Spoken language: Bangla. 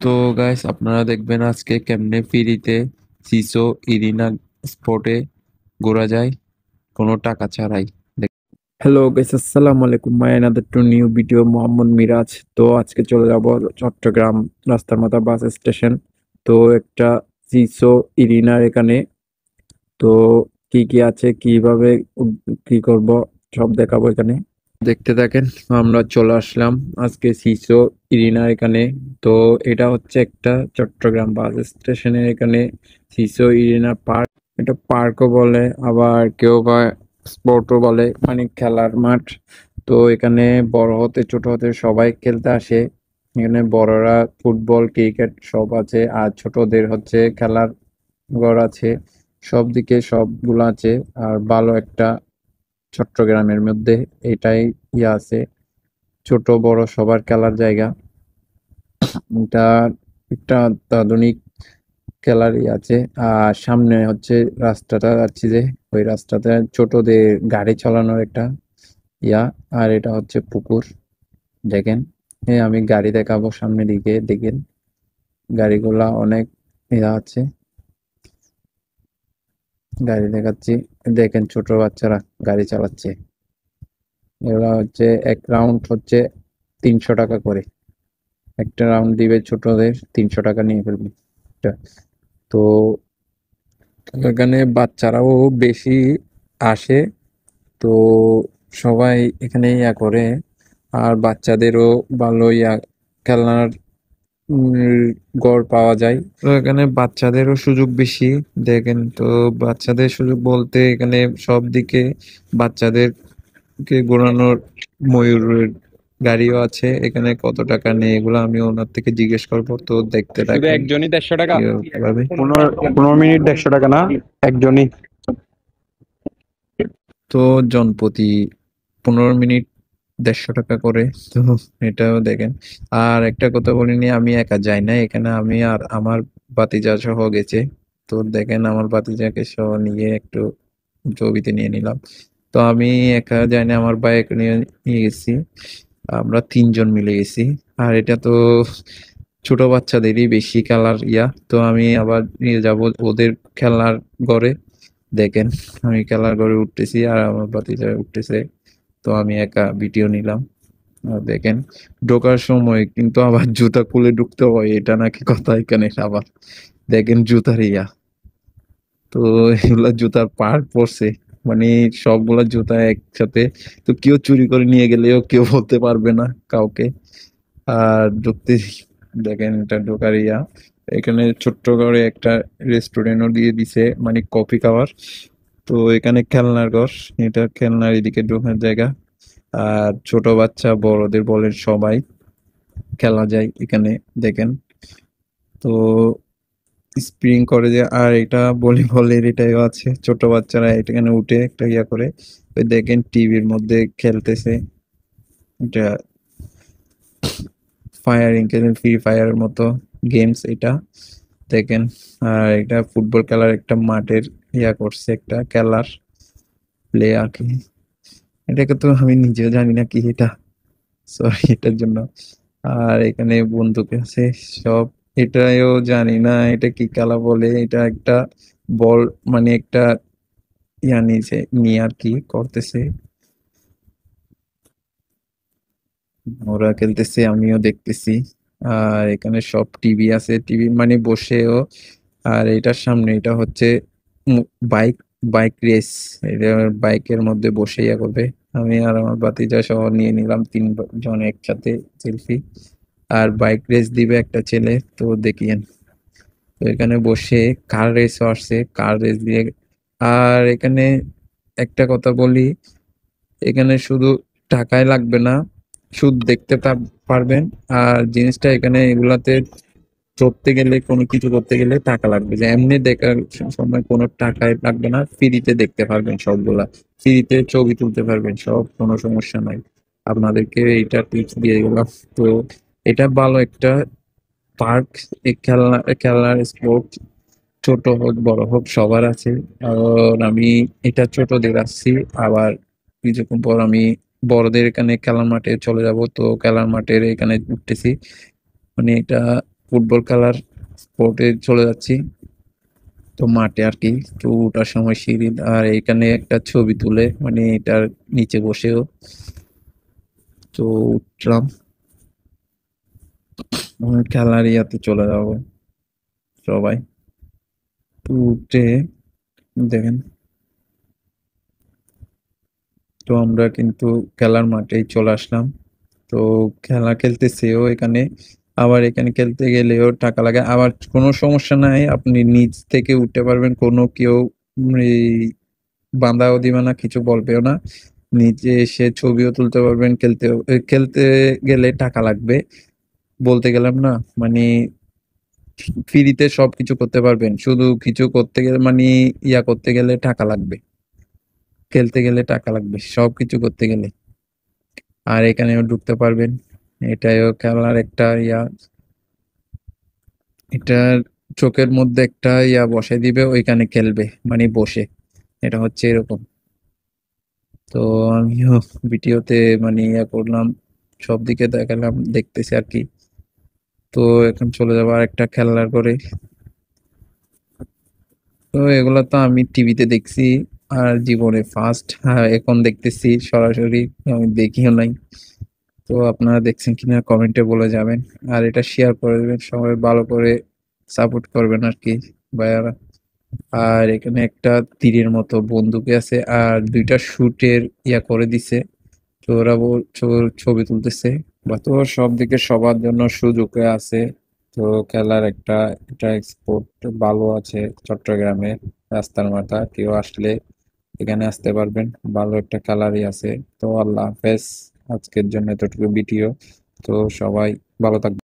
তো গাইস আপনারা দেখবেন আজকে কেমনে ফ্রিতে সিসো ইরিনা স্পটে ঘোরা যায় কোনো টাকা ছাড়াই। হ্যালো গাইস, আসসালামু আলাইকুম। My another to new video, Mohammad Miraj. তো আজকে চলে যাব চট্টগ্রাম রাস্তার মাথা বাস স্টেশন। তো একটা সিসো ইরিনার এখানে তো কি কি আছে, কিভাবে কি করব সব দেখাবো এখানে, দেখতে থাকেন। আমরা চলে আসলাম আজকে সিসো ইরিনার এখানে। তো এটা হচ্ছে একটা চট্টগ্রাম বাস স্টেশনের এখানে সিসো ইরিনা পার্ক। এটা পার্কও বলে, আবার কেউ বা স্পোর্টও বলে, মানে খেলার মাঠ। তো এখানে বড় হতে ছোট হতে সবাই খেলতে আসে। এখানে বড়রা ফুটবল ক্রিকেট সব আছে, আর ছোটদের হচ্ছে খেলার ঘর আছে। সব দিকে সবগুলো আছে। আর ভালো একটা চট্টগ্রামের মধ্যে এটাই আছে, ছোট বড় সবার খেলার জায়গা। এটা একটা আধুনিক খেলার আছে। আর সামনে হচ্ছে রাস্তাটা যাচ্ছে, যে ওই রাস্তাতে ছোটদের গাড়ি চালানোর একটা ইয়া। আর এটা হচ্ছে পুকুর, দেখেন। হ্যাঁ, আমি গাড়ি দেখাবো সামনের দিকে, দেখেন গাড়িগুলা অনেক আছে। গাড়ি দেখাচ্ছি, দেখেন ছোট বাচ্চারা গাড়ি চালাচ্ছে। এগুলা হচ্ছে এক রাউন্ড হচ্ছে 300 টাকা করে। একটা রাউন্ড দিবে ছোটদের, 300 টাকা নিয়ে ফেলবে এটা। তো এখানে বাচ্চারাও বেশি আসে। তো সবাই এখানে ইয়া করে। আর বাচ্চাদেরও ভালো ইয়া খেলনার ঘর পাওয়া যায়। তো এখানে বাচ্চাদেরও সুযোগ বেশি, দেখেন। তো বাচ্চাদের সুযোগ বলতে এখানে সব দিকে বাচ্চাদেরকে ঘোরানোর ময়ূরের গাড়িও আছে। এখানে কত টাকা নেই এগুলো আমি ওনার থেকে জিজ্ঞেস করবো। তো দেখতে শুধু থাকেন একজনই 150 টাকা। কিভাবে। 15 মিনিট 150 টাকা না? একজনই। তো জনপ্রতি 15 মিনিট 150 টাকা করে। তো এটাও দেখেন। আর একটা কথা বলিনি, আমি একা যাই না এখানে, আমি আর আমার ভাতিজা সহ গেছে। তো দেখেন আমার ভাতিজাকে সহ নিয়ে একটু ছবিতে নিয়ে নিলাম। তো আমি একা যাই না, আমার বাইক নিয়ে নিয়ে গেছি। আমরা 3 জন মিলে গেছি। আর এটা তো ছোট বাচ্চাদেরই বেশি খেলার ইয়া। তো আমি আবার নিয়ে যাব ওদের খেলার ঘরে, দেখেন। আমি খেলার ঘরে উঠতেছি আর আমার ভাতিজা উঠতেছে। তো আমি একা ভিডিও নিলাম। আর দেখেন ঢোকার সময় কিন্তু আবার জুতা খুলে ঢুকতে হয়, এটা নাকি কথা এখানে আবার। দেখেন জুতার ইয়া। তো এগুলা জুতার পার্ট পড়ছে, মানে সবগুলা জুতা একসাথে। তো কেউ চুরি করে নিয়ে গেলেও কেউ বলতে পারবে না কাউকে। আর ঢুকতে দেখেন এটা ঢোকার ইয়া। এখানে ছোট্ট করে একটা রেস্টুরেন্টও দিয়ে দিছে, মানে কফি খাওয়ার। তো এখানে খেলনার ঘর, এটা খেলনার এদিকে ঢোকার জায়গা। আর ছোট বাচ্চা বড়দের বলেন সবাই খেলা যায় এখানে, দেখেন। তো স্প্রিং করে যে, আর এটা ভলিবলের এটাও আছে, ছোট বাচ্চারা এখানে উঠে একটা ইয়া করে। ওই দেখেন টিভির মধ্যে খেলতেছে, এটা ফায়ারিং খেলেন, ফ্রি ফায়ারের মতো গেমস এটা, দেখেন। আর এটা ফুটবল খেলার একটা মাঠের ইয়া করছে, একটা খেলার প্লে আর কি। এটাকে তো আমি নিজেও জানি না কি এটা, সরি এটার জন্য। আর এখানে বন্দুক আছে সব। এটাও জানি না এটা কি খেলা বলে, এটা একটা বল, মানে একটা ইয়া নিচে নিয়ে আর কি করতেছে, ওরা খেলতেছে আমিও দেখতেছি। আর এখানে সব টিভি আছে, টিভি মানে বসেও। আর এটার সামনে এটা হচ্ছে বাইক, বাইক রেস। এটা বাইকের মধ্যে বসে ইয়া করবে। আমি আর আমার ভাতিজা সহ নিয়ে নিলাম 3 জন একসাথে সেলফি। আর বাইক রেস দিবে একটা ছেলে, তো দেখিয়েন। তো এখানে বসে কার রেসও আসছে, কার রেস দিয়ে। আর এখানে একটা কথা বলি, এখানে শুধু টাকাই লাগবে না, শুধু দেখতে পারবেন। আর জিনিসটা এখানে এগুলাতে চড়তে গেলে, কোনো কিছু করতে গেলে টাকা লাগবে, যে এমনি দেখার সময় কোনো টাকাই লাগবে না, ফ্রিতে দেখতে পারবেন সবগুলা। ফ্রিতে ছবি তুলতে পারবেন সব, কোনো সমস্যা নাই। আপনাদেরকে এইটা টিপস দিয়ে গেলাম। তো এটা ভালো একটা পার্ক। এই খেলনার স্পোর্ট ছোট হোক বড় হোক সবার আছে। আর আমি এটা ছোটদের আসছি, আবার কিছুক্ষণ পর আমি বড়দের এখানে খেলার মাঠে চলে যাব। তো খেলার মাঠের এখানে উঠতেছি, মানে এটা ফুটবল খেলার স্পটে চলে যাচ্ছি। তো মাঠে আর কি। তো ওঠার সময় সিঁড়ি আর এখানে একটা ছবি তুলে মানে এটার নিচে বসেও তো উঠলাম। খেলার ইয়াতে চলে যাবো সবাই। তো উঠে দেখেন, তো আমরা কিন্তু খেলার মাঠেই চলে আসলাম। তো খেলা খেলতেছেও এখানে, আবার এখানে খেলতে গেলেও টাকা লাগে। আবার কোনো সমস্যা নাই, আপনি নিচ থেকে উঠতে পারবেন, কোনো কেউ এই বাধাও দিবে না, কিছু বলবেও না। নিচে এসে ছবিও তুলতে পারবেন, খেলতে গেলে টাকা লাগবে। বলতে গেলাম না, মানে ফ্রিতে সবকিছু করতে পারবেন, শুধু কিছু করতে গেলে মানে ইয়া করতে গেলে টাকা লাগবে, খেলতে গেলে টাকা লাগবে সবকিছু করতে গেলে। আর এখানেও ঢুকতে পারবেন, এটাও খেলার একটা ইয়া। এটা চোখের মধ্যে একটা ইয়া বসাই দিবে, ওইখানে খেলবে মানে বসে। এটা হচ্ছে এরকম। তো আমিও ভিডিওতে মানে ইয়া করলাম, সব দিকে দেখালাম, দেখতেছি আর কি। তো এখন চলে যাবো আর একটা খেলার করে। তো এগুলা তো আমি টিভিতে দেখছি, আর জীবনে ফার্স্ট এখন দেখতেছি সরাসরি, আমি দেখিও নাই। তো আপনারা দেখছেন কিনা কমেন্টে বলে যাবেন, আর এটা শেয়ার করে দেবেন, সবাই ভালো করে সাপোর্ট করবেন আর কি ভাইয়ারা। আর এখানে একটা তীরের মতো বন্দুকে আছে, আর দুইটা শুটের ইয়া করে দিছে। তো ওরা ছবি তুলতেছে বা তো সব দিকে সবার জন্য সুযোগ আছে। তো খেলার একটা এটা স্পোর্ট ভালো আছে চট্টগ্রামে, রাস্তার মাথা কেউ আসলে এখানে আসতে পারবেন, ভালো একটা খেলারই আছে। তো আল্লাহ হাফেজ, আজকের জন্য এতটুকু ভিডিও। তো সবাই ভালো থাকবেন।